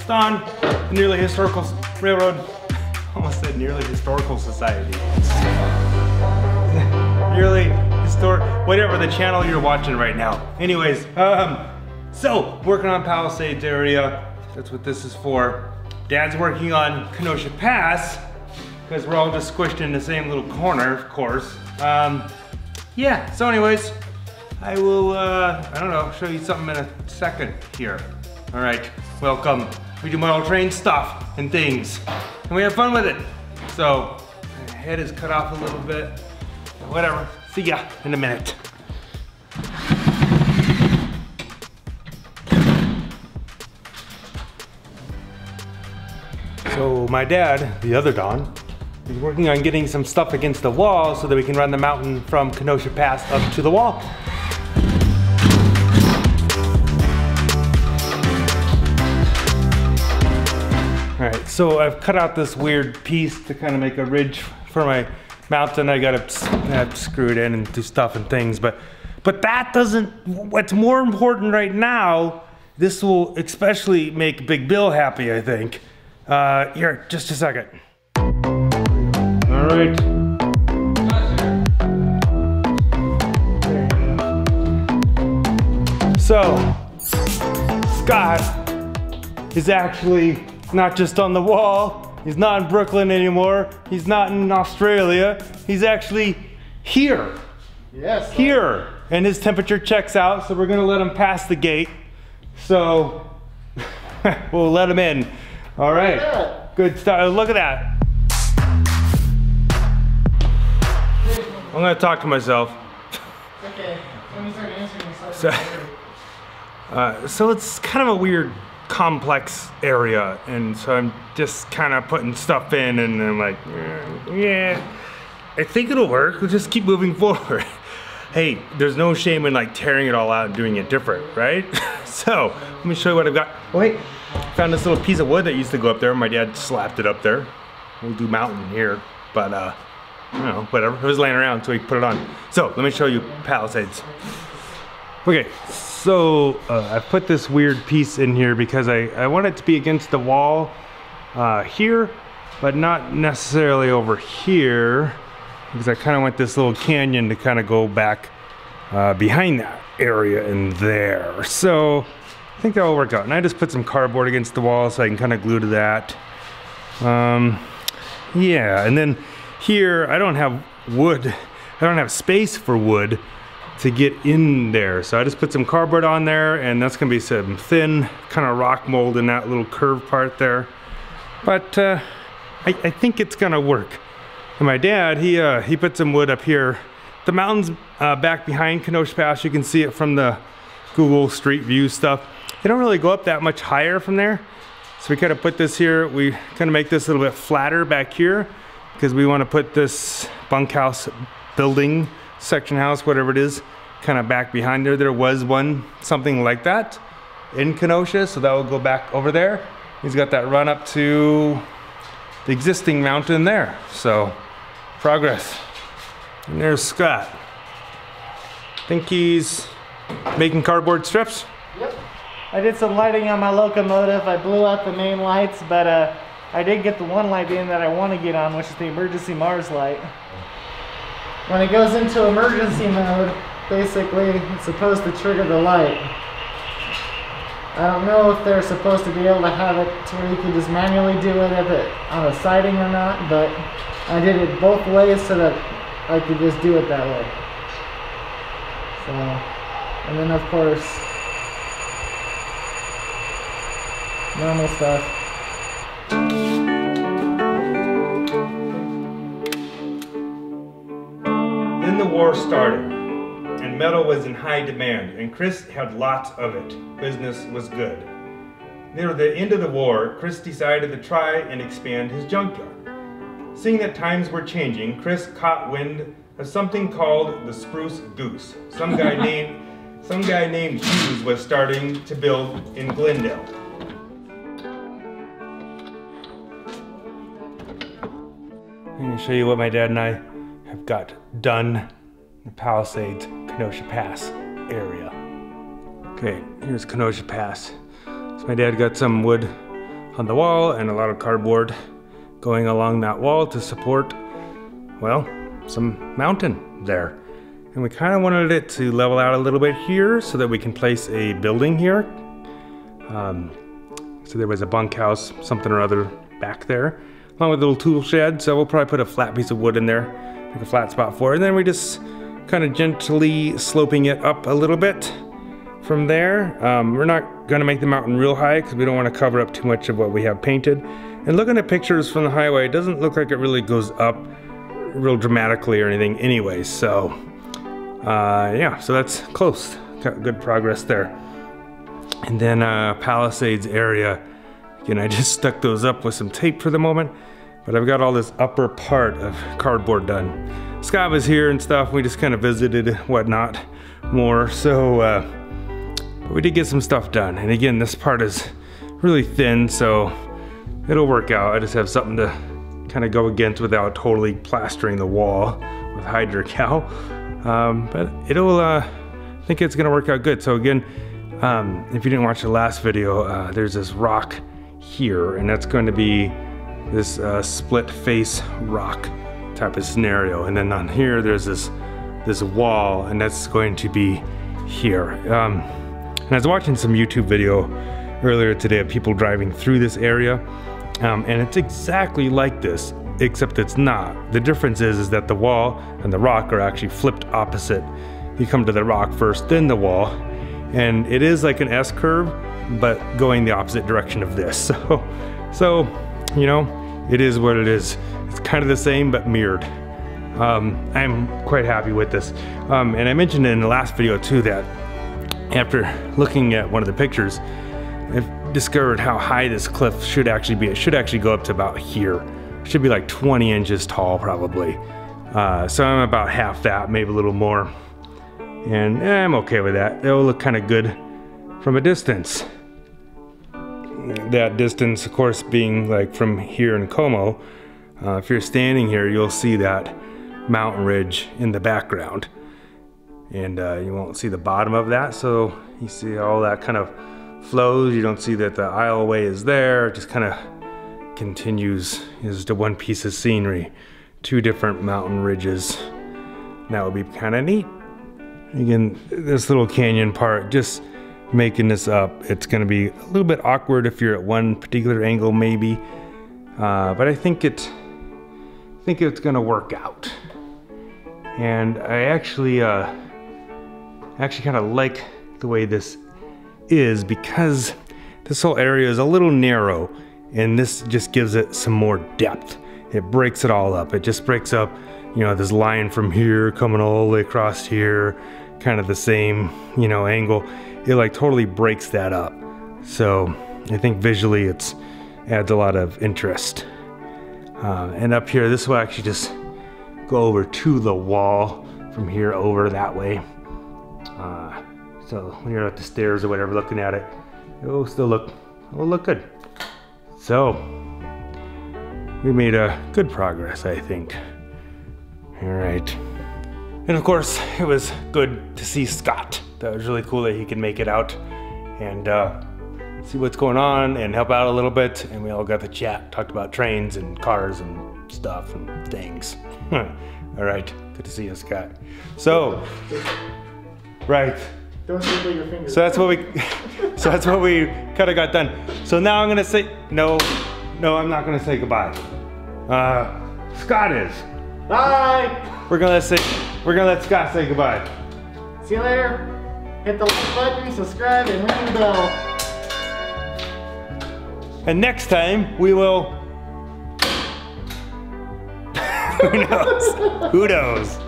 Don, Nearly Historical Railroad. Almost said Nearly Historical Society. Nearly Historic, whatever the channel you're watching right now. Anyways, so working on Palisades area. That's what this is for. Dad's working on Kenosha Pass because we're all just squished in the same little corner, of course. Yeah, so anyways, I will, I don't know, show you something in a second here. All right, welcome. We do model train stuff and things, and we have fun with it. So, my head is cut off a little bit. Whatever, see ya in a minute. So my dad, the other Don, is working on getting some stuff against the wall so that we can run the mountain from Kenosha Pass up to the wall. All right, so I've cut out this weird piece to kind of make a ridge for my mountain. I gotta screw it in and do stuff and things, but that doesn't, what's more important right now, this will especially make Big Bill happy, I think. Here, just a second. All right. So, Scott is actually not just on the wall. He's not in Brooklyn anymore. He's not in Australia. He's actually here. Yes. Here. And his temperature checks out, so we're gonna let him pass the gate. So, we'll let him in. All right, good stuff. Look at that. I'm gonna talk to myself. Okay, let me start answering myself. So it's kind of a weird, complex area, and so I'm just kind of putting stuff in, and I'm like, yeah, I think it'll work. We'll just keep moving forward. Hey, there's no shame in like tearing it all out and doing it different, right? So let me show you what I've got. Oh wait. Found this little piece of wood that used to go up there. My dad slapped it up there. We'll do mountain here, but I don't know, whatever. It was laying around, so we put it on. So let me show you Palisades. Okay, so I put this weird piece in here because I want it to be against the wall here, but not necessarily over here, because I kind of want this little canyon to kind of go back behind that area in there. So I think that will work out. And I just put some cardboard against the wall so I can kind of glue to that. Yeah, and then here I don't have wood. I don't have space for wood to get in there. So I just put some cardboard on there, and that's gonna be some thin kind of rock mold in that little curved part there. But I think it's gonna work. And my dad, he put some wood up here. The mountain's back behind Kenosha Pass. You can see it from the Google Street View stuff. They don't really go up that much higher from there. So we kind of put this here. We kind of make this a little bit flatter back here because we want to put this bunkhouse building, section house, whatever it is, kind of back behind there. There was one, something like that in Kenosha, so that will go back over there. He's got that run up to the existing mountain there. So, progress. And there's Scott. I think he's making cardboard strips. Yep. I did some lighting on my locomotive. I blew out the main lights, but I did get the one light in that I want to get on, which is the emergency Mars light. When it goes into emergency mode, basically it's supposed to trigger the light. I don't know if they're supposed to be able to have it to where you can just manually do it on a siding or not, but I did it both ways so that I could just do it that way. So, and then of course, normal stuff. Then the war started, and metal was in high demand, and Chris had lots of it. Business was good. Near the end of the war, Chris decided to try and expand his junkyard. Seeing that times were changing, Chris caught wind of something called the Spruce Goose. Some guy named Hughes was starting to build in Glendale. I'm going to show you what my dad and I have got done in the Palisades, Kenosha Pass area. Okay, here's Kenosha Pass. So my dad got some wood on the wall and a lot of cardboard going along that wall to support, well, some mountain there. And we kind of wanted it to level out a little bit here so that we can place a building here. So there was a bunkhouse, something or other back there, along with a little tool shed. So we'll probably put a flat piece of wood in there, make a flat spot for it. And then we just kind of gently sloping it up a little bit from there. We're not gonna make the mountain real high because we don't want to cover up too much of what we have painted. And looking at pictures from the highway, it doesn't look like it really goes up real dramatically or anything anyway. So yeah, so that's close. Got good progress there. And then Palisades area, again, I just stuck those up with some tape for the moment, but I've got all this upper part of cardboard done. Scott was here and stuff, we just kind of visited whatnot more, so we did get some stuff done. And again, this part is really thin, so it'll work out. I just have something to kind of go against without totally plastering the wall with hydrocal. But it'll, I think it's gonna work out good. So again, if you didn't watch the last video, there's this rock here, and that's going to be this split face rock type of scenario. And then on here, there's this wall, and that's going to be here. And I was watching some YouTube video earlier today of people driving through this area, and it's exactly like this, except it's not. The difference is that the wall and the rock are actually flipped opposite. You come to the rock first, then the wall, and it is like an S curve, but going the opposite direction of this. So you know, it is what it is. It's kind of the same, but mirrored. I'm quite happy with this. And I mentioned in the last video too that after looking at one of the pictures, I've discovered how high this cliff should actually be. It should actually go up to about here. It should be like 20 inches tall probably. So I'm about half that, maybe a little more. And I'm okay with that. It'll look kind of good from a distance. That distance, of course, being like from here in Como. If you're standing here, you'll see that mountain ridge in the background. And you won't see the bottom of that. So you see all that kind of flows. You don't see that the aisleway is there. It just kind of continues as to one piece of scenery. Two different mountain ridges. That would be kind of neat. Again, this little canyon part, just making this up, it's going to be a little bit awkward if you're at one particular angle maybe, but I think it's going to work out. And I actually kind of like the way this is, because this whole area is a little narrow, and this just gives it some more depth. It breaks it all up. It just breaks up, you know, this line from here coming all the way across here, kind of the same, you know, angle. It like totally breaks that up. So I think visually it adds a lot of interest. And up here, this will actually just go over to the wall from here over that way. So when you're at the stairs or whatever looking at it, it'll still look good. So we made a good progress, I think. All right. And of course, it was good to see Scott. That was really cool that he could make it out and see what's going on and help out a little bit. And we all got to chat, talked about trains and cars and stuff and things. All right, good to see you, Scott. So, right. Don't staple your fingers. So that's what we kind of got done. So now I'm gonna say, no, I'm not gonna say goodbye. Scott is. Bye. We're gonna let Scott say goodbye. See you later. Hit the like button, subscribe, and ring the bell. And next time we will. Who knows? Who knows?